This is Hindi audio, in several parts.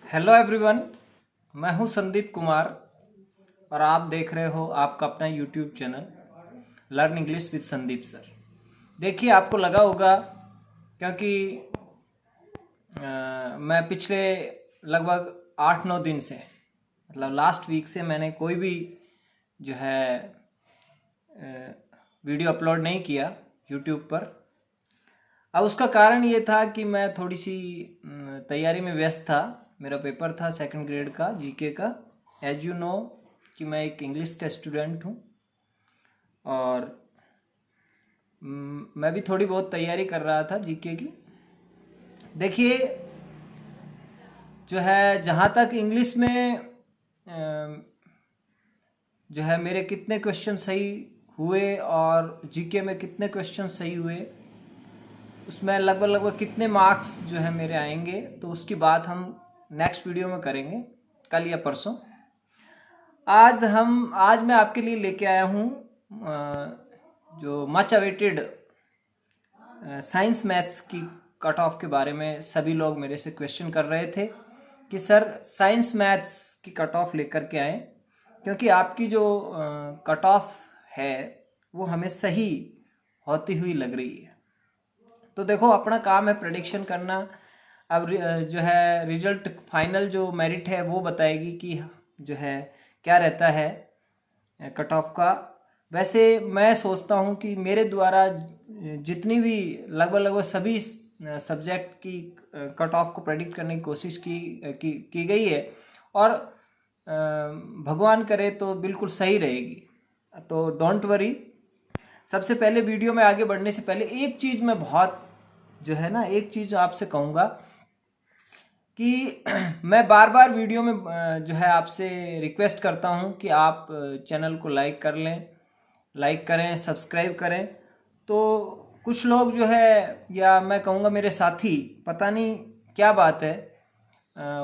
Hello everyone. मैं हूं संदीप कुमार और आप देख रहे हो आपका अपना YouTube channel learn English with Sandeep sir. देखिए, आपको लगा होगा क्योंकि मैं पिछले लगभग 8-9 दिन से मतलब लास्ट वीक से मैंने कोई भी जो है वीडियो अपलोड नहीं किया यूट्यूब पर। अब उसका कारण ये था कि मैं थोड़ी सी तैयारी में व्यस्त था। मेरा पेपर था सेकंड ग्रेड का जीके का। एज यू नो कि मैं एक इंग्लिश का स्टूडेंट हूँ और मैं भी थोड़ी बहुत तैयारी कर रहा था जीके की। देखिए, जो है जहाँ तक इंग्लिश में जो है मेरे कितने क्वेश्चन सही हुए और जीके में कितने क्वेश्चन सही हुए, उसमें लगभग कितने मार्क्स जो है मेरे आएंगे, तो उसकी बात हम नेक्स्ट वीडियो में करेंगे, कल या परसों। आज मैं आपके लिए लेके आया हूँ जो मच अवेटेड साइंस मैथ्स की कट ऑफ के बारे में। सभी लोग मेरे से क्वेश्चन कर रहे थे कि सर साइंस मैथ्स की कट ऑफ लेकर के आएँ, क्योंकि आपकी जो कट ऑफ है वो हमें सही होती हुई लग रही है। तो देखो, अपना काम है प्रेडिक्शन करना। अब जो है रिजल्ट फाइनल जो मेरिट है वो बताएगी कि जो है क्या रहता है कट ऑफ का। वैसे मैं सोचता हूँ कि मेरे द्वारा जितनी भी लगभग सभी सब्जेक्ट की कट ऑफ को प्रेडिक्ट करने की कोशिश की गई है और भगवान करे तो बिल्कुल सही रहेगी। तो डोंट वरी। सबसे पहले वीडियो में आगे बढ़ने से पहले एक चीज़ मैं बहुत जो है ना एक चीज़ आपसे कहूँगा कि मैं बार बार वीडियो में जो है आपसे रिक्वेस्ट करता हूँ कि आप चैनल को लाइक कर लें, लाइक करें, सब्सक्राइब करें। तो कुछ लोग जो है, या मैं कहूँगा मेरे साथी, पता नहीं क्या बात है,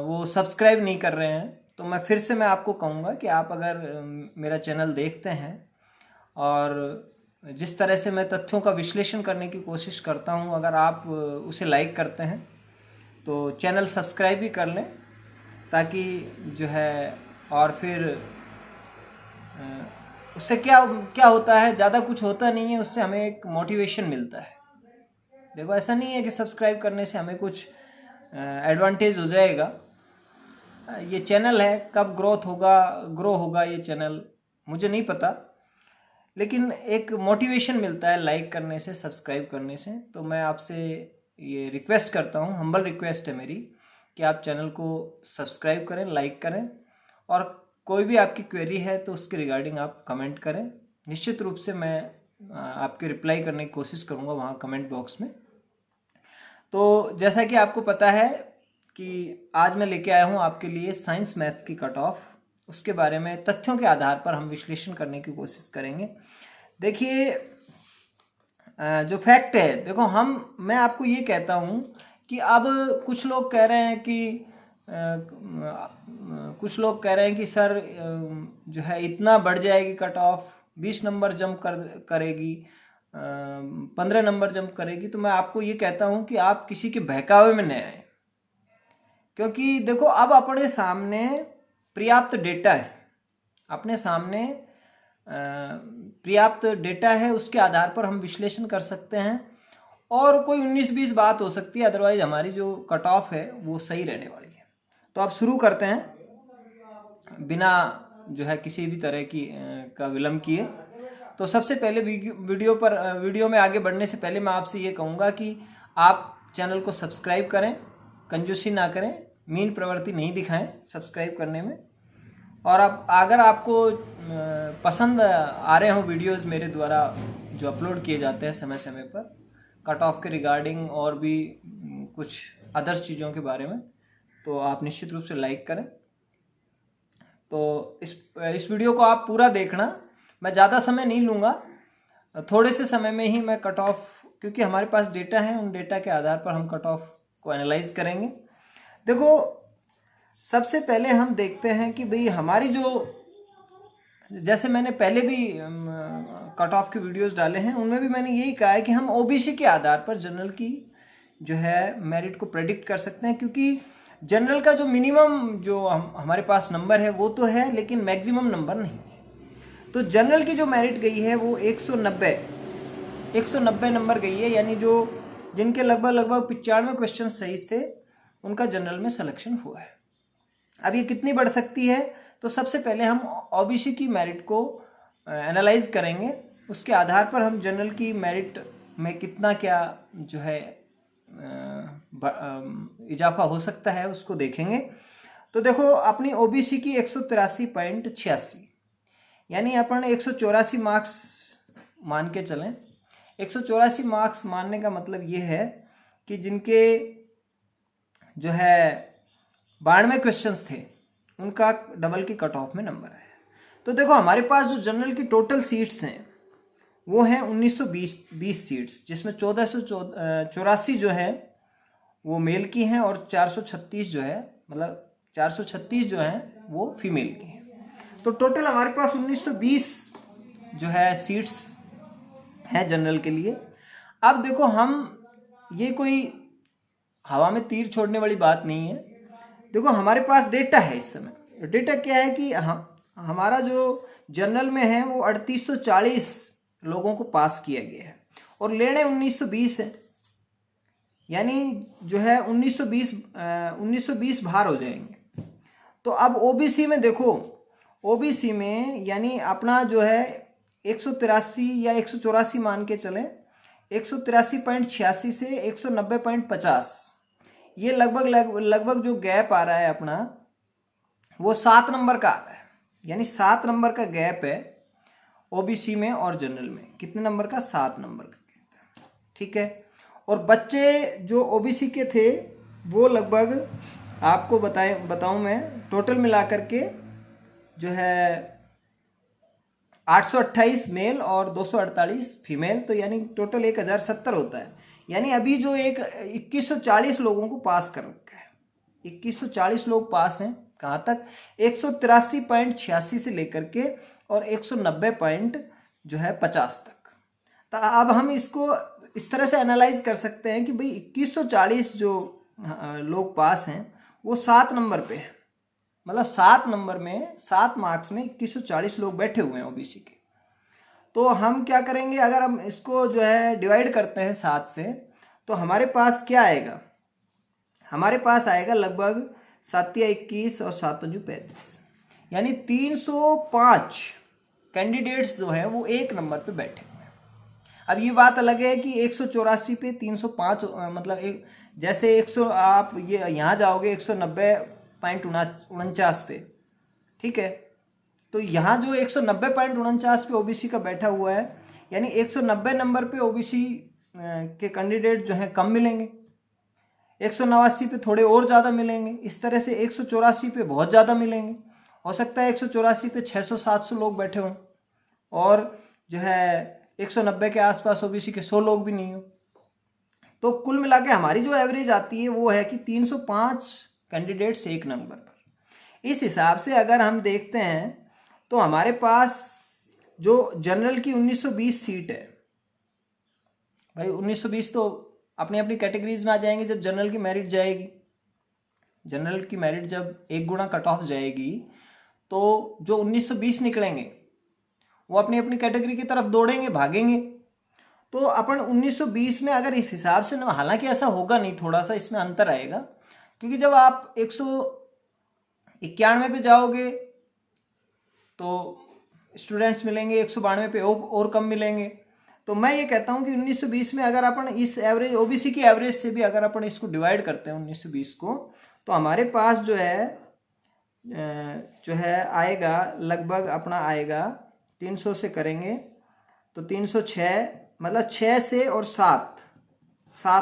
वो सब्सक्राइब नहीं कर रहे हैं। तो मैं आपको कहूँगा कि आप अगर मेरा चैनल देखते हैं और जिस तरह से मैं तथ्यों का विश्लेषण करने की कोशिश करता हूं, अगर आप उसे लाइक करते हैं तो चैनल सब्सक्राइब भी कर लें, ताकि जो है और फिर उससे क्या क्या होता है, ज़्यादा कुछ होता नहीं है, उससे हमें एक मोटिवेशन मिलता है। देखो, ऐसा नहीं है कि सब्सक्राइब करने से हमें कुछ एडवांटेज हो जाएगा। ये चैनल है, कब ग्रो होगा ये चैनल मुझे नहीं पता, लेकिन एक मोटिवेशन मिलता है लाइक करने से, सब्सक्राइब करने से। तो मैं आपसे ये रिक्वेस्ट करता हूँ, हम्बल रिक्वेस्ट है मेरी, कि आप चैनल को सब्सक्राइब करें, लाइक करें, और कोई भी आपकी क्वेरी है तो उसके रिगार्डिंग आप कमेंट करें। निश्चित रूप से मैं आपके रिप्लाई करने की कोशिश करूँगा वहाँ कमेंट बॉक्स में। तो जैसा कि आपको पता है कि आज मैं लेके आया हूँ आपके लिए साइंस मैथ्स की कट ऑफ। उसके बारे में तथ्यों के आधार पर हम विश्लेषण करने की कोशिश करेंगे। देखिए, जो फैक्ट है, देखो मैं आपको ये कहता हूँ कि अब कुछ लोग कह रहे हैं कि सर जो है इतना बढ़ जाएगी कट ऑफ, 20 नंबर जंप करेगी, 15 नंबर जंप करेगी। तो मैं आपको ये कहता हूँ कि आप किसी के बहकावे में न आए, क्योंकि देखो अब अपने सामने पर्याप्त डेटा है, अपने सामने पर्याप्त डेटा है, उसके आधार पर हम विश्लेषण कर सकते हैं। और कोई 19-20 बात हो सकती है, अदरवाइज हमारी जो कट ऑफ है वो सही रहने वाली है। तो अब शुरू करते हैं बिना जो है किसी भी तरह की का विलंब किए। तो सबसे पहले वीडियो में आगे बढ़ने से पहले मैं आपसे ये कहूँगा कि आप चैनल को सब्सक्राइब करें, कंजूसी ना करें, मीन प्रवृत्ति नहीं दिखाएं सब्सक्राइब करने में। और अब अगर आपको पसंद आ रहे हो वीडियोस मेरे द्वारा जो अपलोड किए जाते हैं समय समय पर कट ऑफ के रिगार्डिंग और भी कुछ अदर्स चीज़ों के बारे में, तो आप निश्चित रूप से लाइक करें। तो इस वीडियो को आप पूरा देखना, मैं ज़्यादा समय नहीं लूँगा, थोड़े से समय में ही मैं कट ऑफ, क्योंकि हमारे पास डेटा है, उन डेटा के आधार पर हम कट ऑफ को एनालाइज करेंगे। देखो, सबसे पहले हम देखते हैं कि भाई हमारी जैसे मैंने पहले भी कट ऑफ के वीडियोस डाले हैं, उनमें भी मैंने यही कहा है कि हम ओबीसी के आधार पर जनरल की जो है मेरिट को प्रेडिक्ट कर सकते हैं, क्योंकि जनरल का जो मिनिमम जो हमारे पास नंबर है वो तो है, लेकिन मैक्सिमम नंबर नहीं है। तो जनरल की जो मेरिट गई है वो 190 नंबर गई है, यानी जो जिनके लगभग 95 क्वेश्चन सही थे उनका जनरल में सिलेक्शन हुआ है। अब ये कितनी बढ़ सकती है, तो सबसे पहले हम ओबीसी की मेरिट को एनालाइज करेंगे, उसके आधार पर हम जनरल की मेरिट में कितना क्या जो है इजाफा हो सकता है उसको देखेंगे। तो देखो अपनी ओबीसी की 183.86, यानी अपन 184 मार्क्स मान के चलें। 184 मार्क्स मानने का मतलब ये है कि जिनके जो है 92 क्वेश्चंस थे उनका डबल की कट ऑफ में नंबर है। तो देखो हमारे पास जो जनरल की टोटल सीट्स हैं वो हैं 1920 सीट्स, जिसमें 1484 जो है वो मेल की हैं और 436 जो है मतलब 436 जो है वो फीमेल की हैं। तो टोटल हमारे पास 1920 जो है सीट्स हैं जनरल के लिए। अब देखो हम ये कोई हवा में तीर छोड़ने वाली बात नहीं है। देखो हमारे पास डेटा है इस समय। डेटा क्या है कि हमारा जो जनरल में है वो 3840 लोगों को पास किया गया है और लेने 1920 है, यानी जो है 1920 बाहर हो जाएंगे। तो अब ओबीसी में देखो, ओबीसी में यानी अपना जो है 183 या 184 मान के चलें, 183.86 से 190.50, ये लगभग जो गैप आ रहा है अपना वो 7 नंबर का आ रहा है, यानी 7 नंबर का गैप है ओबीसी में और जनरल में। कितने नंबर का? 7 नंबर का गैप है, ठीक है। और बच्चे जो ओबीसी के थे वो लगभग आपको बताऊं मैं टोटल मिला करके जो है 828 मेल और 248 फीमेल, तो यानी टोटल 1070 होता है। यानी अभी जो 2140 लोगों को पास कर रखा है, 2140 लोग पास हैं। कहाँ तक? 183.86 से लेकर के और 190.50 तक। तो अब हम इसको इस तरह से एनालाइज कर सकते हैं कि भाई 2140 जो लोग पास हैं वो 7 नंबर पे है, मतलब 7 नंबर में 7 मार्क्स में 2140 लोग बैठे हुए हैं ओबीसी के। तो हम क्या करेंगे, अगर हम इसको जो है डिवाइड करते हैं 7 से, तो हमारे पास क्या आएगा? हमारे पास आएगा लगभग 7 या 21 और 7 पंजू 35, यानी 305 कैंडिडेट्स जो है वो 1 नंबर पे बैठे हुए हैं। अब ये बात अलग है कि 184 पे 305 मतलब एक जैसे 100 आप ये यहाँ जाओगे 190.49 पे, ठीक है। तो यहाँ जो 190.49 पे ओबीसी का बैठा हुआ है, यानी 190 नंबर पे ओबीसी के कैंडिडेट जो है कम मिलेंगे, 189 पे थोड़े और ज़्यादा मिलेंगे, इस तरह से 184 पे बहुत ज़्यादा मिलेंगे। हो सकता है 184 पे 600-700 लोग बैठे हों और जो है 190 के आसपास ओबीसी के 100 लोग भी नहीं हो। तो कुल मिला के हमारी जो एवरेज आती है वो है कि 305 कैंडिडेट्स 1 नंबर पर। इस हिसाब से अगर हम देखते हैं तो हमारे पास जो जनरल की 1920 सीट है, भाई 1920 तो अपनी अपनी कैटेगरीज में आ जाएंगे जब जनरल की मेरिट जाएगी। जनरल की मेरिट जब 1 गुना कट ऑफ जाएगी तो जो 1920 निकलेंगे वो अपनी अपनी कैटेगरी की तरफ दौड़ेंगे, भागेंगे। तो अपन 1920 में अगर इस हिसाब से, हालांकि ऐसा होगा नहीं, थोड़ा सा इसमें अंतर आएगा, क्योंकि जब आप 191 पे जाओगे तो स्टूडेंट्स मिलेंगे, 192 पे और कम मिलेंगे। तो मैं ये कहता हूँ कि 1920 में अगर अपन इस एवरेज ओबीसी की एवरेज से भी अगर अपन इसको डिवाइड करते हैं 1920 को, तो हमारे पास जो है आएगा लगभग अपना आएगा 300 से करेंगे तो 306, मतलब 6 से और 7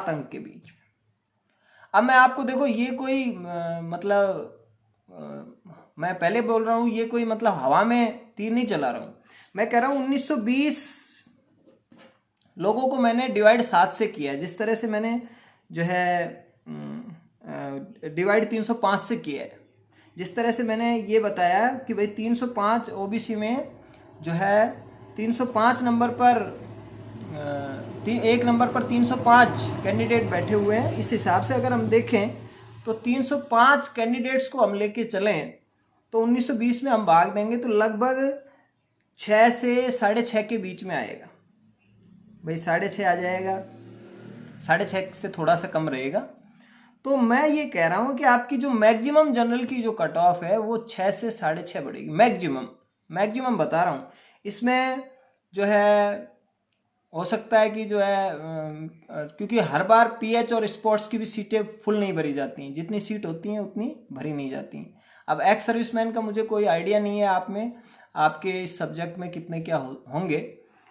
अंक के बीच। अब मैं आपको देखो ये कोई मैं पहले बोल रहा हूँ, ये कोई मतलब हवा में तीर नहीं चला रहा हूँ। मैं कह रहा हूँ 1920 लोगों को मैंने डिवाइड 7 से किया, जिस तरह से मैंने जो है डिवाइड 305 से किया है, जिस तरह से मैंने ये बताया कि भाई 305 ओबीसी में जो है 305 नंबर पर 1 नंबर पर 305 कैंडिडेट बैठे हुए हैं। इस हिसाब से अगर हम देखें तो 305 कैंडिडेट्स को हम लेके चलें तो 1920 में हम भाग देंगे तो लगभग 6 से 6.5 के बीच में आएगा भाई, 6.5 आ जाएगा, 6.5 से थोड़ा सा कम रहेगा। तो मैं ये कह रहा हूँ कि आपकी जो मैक्सिमम जनरल की जो कट ऑफ है वो 6 से 6.5 बढ़ेगी, मैक्सिमम बता रहा हूँ। इसमें जो है हो सकता है कि जो है क्योंकि हर बार पीएच और स्पोर्ट्स की भी सीटें फुल नहीं भरी जाती हैं, जितनी सीट होती हैं उतनी भरी नहीं जाती हैं। अब एक्स सर्विसमैन का मुझे कोई आइडिया नहीं है आप में, आपके इस सब्जेक्ट में कितने क्या होंगे,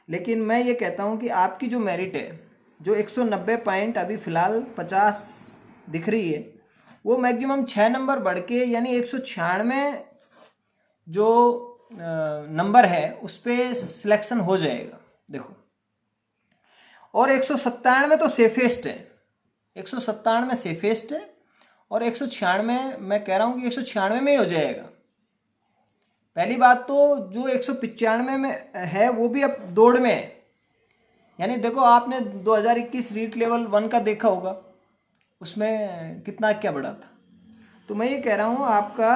लेकिन मैं ये कहता हूँ कि आपकी जो मेरिट है, जो 190 पॉइंट अभी फ़िलहाल 50 दिख रही है, वो मैक्सिमम 6 नंबर बढ़ के यानी 196 जो नंबर है उस पर सिलेक्शन हो जाएगा। देखो, और 197 तो सेफेस्ट है, 197 सेफेस्ट है, और 196 मैं कह रहा हूँ कि 196 में ही हो जाएगा। पहली बात तो जो 195 में है वो भी अब दौड़ में है, यानी देखो आपने 2021 रीट लेवल 1 का देखा होगा, उसमें कितना क्या बढ़ा था। तो मैं ये कह रहा हूँ आपका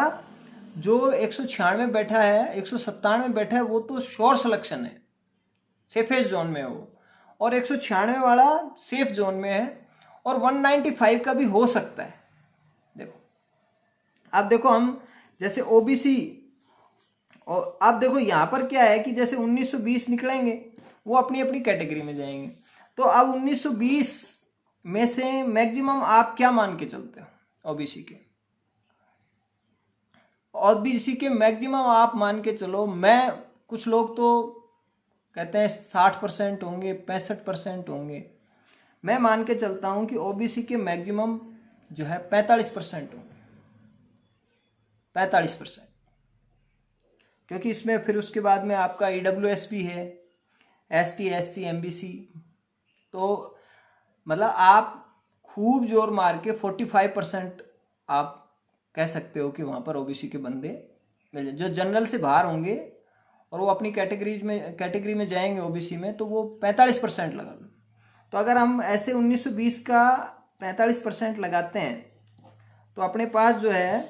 जो 196 बैठा है, 197 बैठा है, वो तो श्योर सिलेक्शन है, सेफेस्ट जोन में है वो, और 196 वाला सेफ जोन में है, और 195 का भी हो सकता है। देखो अब देखो हम जैसे ओबीसी, और अब देखो यहाँ पर क्या है कि जैसे 1920 निकलेंगे वो अपनी अपनी कैटेगरी में जाएंगे। तो अब 1920 में से मैक्सिमम आप क्या मान के चलते हो ओबीसी के? ओबीसी के मैक्सिमम आप मान के चलो, कुछ लोग तो कहते हैं 60% होंगे, 65% होंगे, मैं मान के चलता हूं कि ओबीसी के मैक्सिमम जो है 45% होंगे, 45%, क्योंकि इसमें फिर उसके बाद में आपका ईडब्ल्यूएस भी है, एसटी एससी एमबीसी, तो मतलब आप खूब जोर मार के 45% आप कह सकते हो कि वहाँ पर ओबीसी के बंदे मिल जाए। जो जनरल से बाहर होंगे और वो अपनी कैटेगरी में जाएंगे ओबीसी में, तो वो 45% लगा लो। तो अगर हम ऐसे 1920 का 45% लगाते हैं तो अपने पास जो है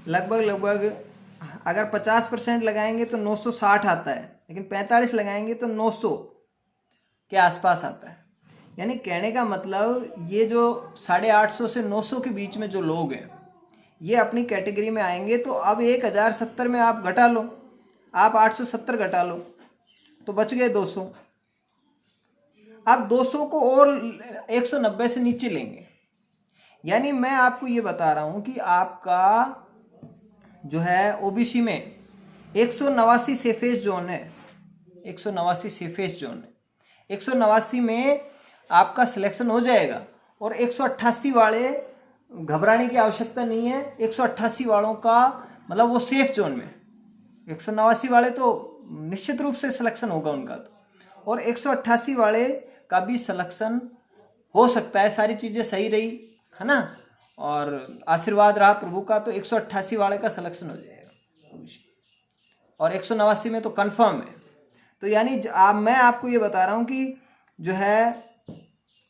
लगभग अगर 50% लगाएंगे तो 960 आता है, लेकिन 45 लगाएंगे तो 900 के आसपास आता है। यानी कहने का मतलब ये जो 850 से 900 के बीच में जो लोग हैं ये अपनी कैटेगरी में आएंगे। तो अब 1070 में आप घटा लो, आप 870 घटा लो तो बच गए 200। अब 200 को और 190 से नीचे लेंगे, यानी मैं आपको ये बता रहा हूं कि आपका जो है ओबीसी में 189 सेफेस्ट जोन है, 189 सेफेस्ट जोन है, 189 में आपका सिलेक्शन हो जाएगा। और 188 वाले घबराने की आवश्यकता नहीं है, 188 वालों का मतलब वो सेफ जोन में, 189 वाले तो निश्चित रूप से सिलेक्शन होगा उनका, तो और 188 वाले का भी सिलेक्शन हो सकता है, सारी चीज़ें सही रही है ना, और आशीर्वाद रहा प्रभु का, तो 188 वाले का सिलेक्शन हो जाएगा, और 189 में तो कंफर्म है। तो यानी मैं आपको ये बता रहा हूँ कि जो है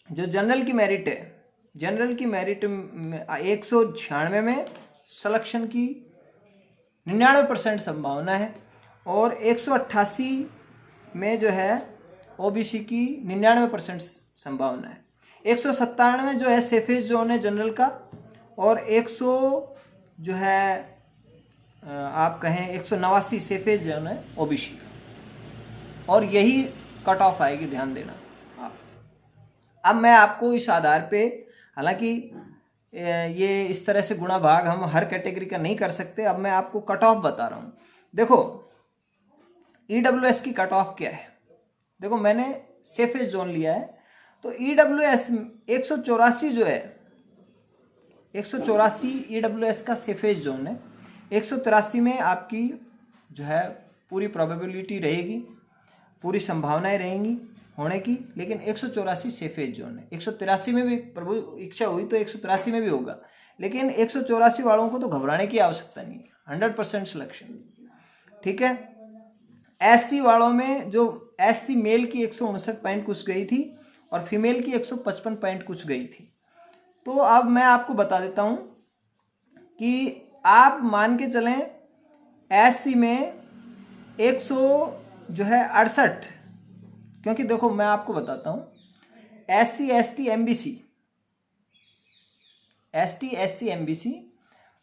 जो जनरल की मेरिट है, जनरल की मेरिट 196 में सिलेक्शन की 99% संभावना है, और 188 में जो है ओबीसी की 99% संभावना है। 197 जो है सेफेस्ट जोन है जनरल का, और 100 जो है आप कहें 189 सेफेस्ट जोन है ओबीसी का, और यही कट ऑफ आएगी, ध्यान देना आप। अब मैं आपको इस आधार पे, हालांकि ये इस तरह से गुणा भाग हम हर कैटेगरी का नहीं कर सकते, अब मैं आपको कट ऑफ बता रहा हूँ। देखो ईडब्ल्यूएस की कट ऑफ क्या है, देखो मैंने सेफेस्ट जोन लिया है, तो ईडब्ल्यूएस 184 जो है, 184 ईडब्ल्यूएस का सेफेस्ट जोन है। 183 में आपकी जो है पूरी प्रोबेबिलिटी रहेगी, पूरी संभावनाएं रहेंगी होने की, लेकिन 184 सेफेस्ट जोन है। 183 में भी प्रभु इच्छा हुई तो 183 में भी होगा, लेकिन 184 वालों को तो घबराने की आवश्यकता नहीं है, 100% सिलेक्शन, ठीक है। एससी वालों में जो एससी मेल की 159 पॉइंट कुछ गई थी और फीमेल की 155 पॉइंट कुछ गई थी, तो अब मैं आपको बता देता हूँ कि आप मान के चलें एससी में 168, क्योंकि देखो मैं आपको बताता हूँ एससी एसटी एमबीसी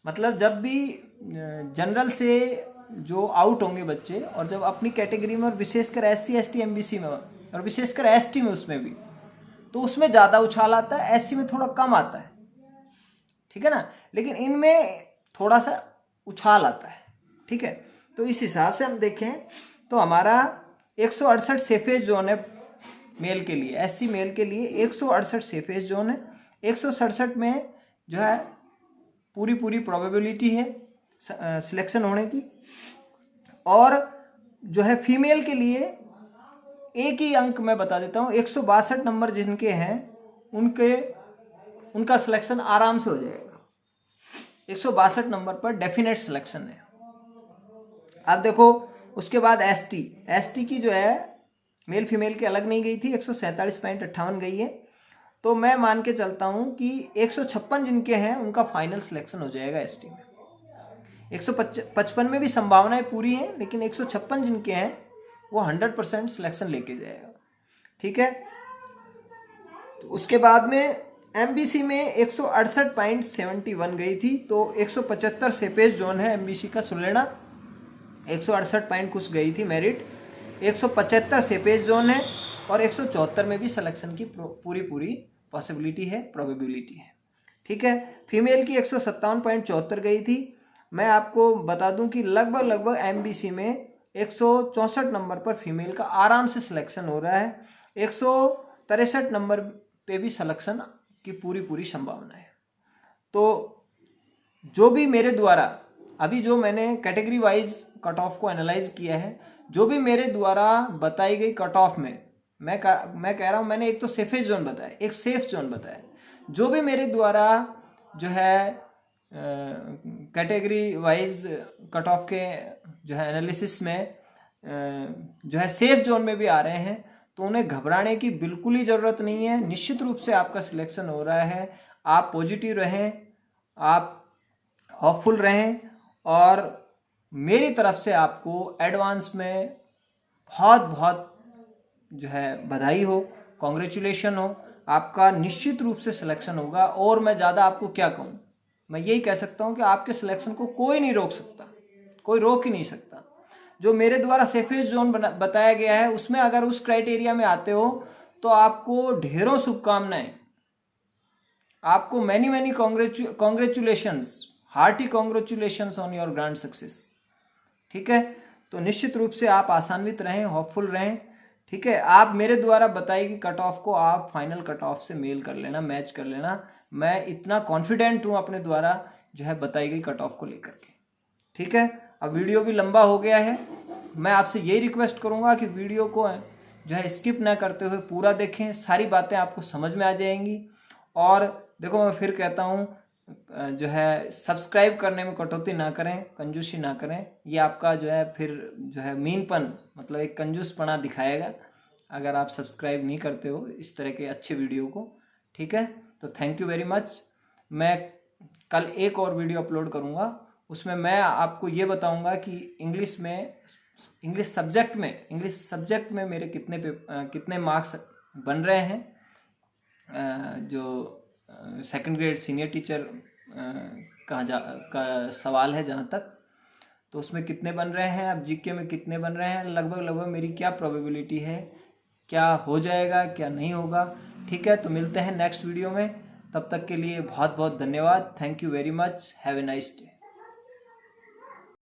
मतलब जब भी जनरल से जो आउट होंगे बच्चे और जब अपनी कैटेगरी में और विशेषकर एससी एसटी एमबीसी में और विशेषकर एसटी में उसमें भी, तो उसमें ज़्यादा उछाल आता है, एससी में थोड़ा कम आता है, ठीक है ना, लेकिन इनमें थोड़ा सा उछाल आता है, ठीक है। तो इस हिसाब से हम देखें तो हमारा 168 सेफेज जोन है मेल के लिए, एससी मेल के लिए 168 सेफेज जोन है। 167 में जो है पूरी प्रोबेबिलिटी है सिलेक्शन होने की, और जो है फीमेल के लिए एक ही अंक मैं बता देता हूँ, 162 नंबर जिनके हैं उनका सिलेक्शन आराम से हो जाएगा। 162 नंबर पर डेफिनेट सिलेक्शन है। अब देखो उसके बाद एसटी की जो है मेल फीमेल के अलग नहीं गई थी, 147.58 गई है। तो मैं मान के चलता हूँ कि 156 जिनके हैं उनका फाइनल सिलेक्शन हो जाएगा एसटी में। 155 में भी संभावनाएं पूरी हैं, लेकिन 156 जिनके हैं वो 100% सिलेक्शन लेके जाएगा, ठीक है। तो उसके बाद में एमबीसी में 168.71 गई थी, तो 175 सेपेज जोन है एमबीसी का, सुन लेना 168 पॉइंट कुछ गई थी मेरिट, 175 सेपेज जोन है, और 174 में भी सिलेक्शन की पूरी पॉसिबिलिटी है, प्रोबेबिलिटी है, ठीक है। फीमेल की 157.74 गई थी। मैं आपको बता दूं कि लगभग एमबीसी में 164 नंबर पर फीमेल का आराम से सिलेक्शन हो रहा है, 163 नंबर पे भी सिलेक्शन की पूरी संभावना है। तो जो भी मेरे द्वारा अभी जो मैंने कैटेगरी वाइज कट ऑफ को एनालाइज किया है, जो भी मेरे द्वारा बताई गई कट ऑफ में मैं कह रहा हूँ, मैंने एक तो सेफेज जोन बताया, एक सेफ जोन बताया, जो भी मेरे द्वारा जो है कैटेगरी वाइज कट ऑफ के जो है एनालिसिस में जो है सेफ जोन में भी आ रहे हैं, तो उन्हें घबराने की बिल्कुल ही ज़रूरत नहीं है। निश्चित रूप से आपका सिलेक्शन हो रहा है। आप पॉजिटिव रहें, आप होपफुल रहें, और मेरी तरफ से आपको एडवांस में बहुत जो है बधाई हो, कॉन्ग्रेचुलेशन हो, आपका निश्चित रूप से सिलेक्शन होगा। और मैं ज़्यादा आपको क्या कहूँ, मैं यही कह सकता हूँ कि आपके सिलेक्शन को कोई नहीं रोक सकता, कोई रोक ही नहीं सकता। जो मेरे द्वारा सेफेज जोन बताया गया है उसमें अगर उस क्राइटेरिया में आते हो तो आपको ढेरों शुभकामनाएं, आपको many congratulations, hearty congratulations on your grand success, ठीक है। तो निश्चित रूप से आप आशान्वित रहें, होपफुल रहें, ठीक है। आप मेरे द्वारा बताई गई कट ऑफ को आप फाइनल कट ऑफ से मेल कर लेना, मैच कर लेना। मैं इतना कॉन्फिडेंट हूँ अपने द्वारा जो है बताई गई कट ऑफ को लेकर के, ठीक है। अब वीडियो भी लंबा हो गया है, मैं आपसे यही रिक्वेस्ट करूँगा कि वीडियो को जो है स्किप ना करते हुए पूरा देखें, सारी बातें आपको समझ में आ जाएंगी। और देखो मैं फिर कहता हूँ जो है सब्सक्राइब करने में कटौती ना करें, कंजूसी ना करें, ये आपका जो है फिर जो है मीनपन मतलब एक कंजूसपना दिखाएगा अगर आप सब्सक्राइब नहीं करते हो इस तरह के अच्छे वीडियो को, ठीक है। तो थैंक यू वेरी मच। मैं कल एक और वीडियो अपलोड करूँगा, उसमें मैं आपको ये बताऊँगा कि इंग्लिश सब्जेक्ट में मेरे कितने मार्क्स बन रहे हैं। जो सेकंड ग्रेड सीनियर टीचर का सवाल है जहाँ तक, तो उसमें कितने बन रहे हैं, अब जीके में कितने बन रहे हैं, लगभग मेरी क्या प्रोबेबिलिटी है, क्या हो जाएगा क्या नहीं होगा, ठीक है। तो मिलते हैं नेक्स्ट वीडियो में, तब तक के लिए बहुत बहुत धन्यवाद। Thank you very much, have a nice day.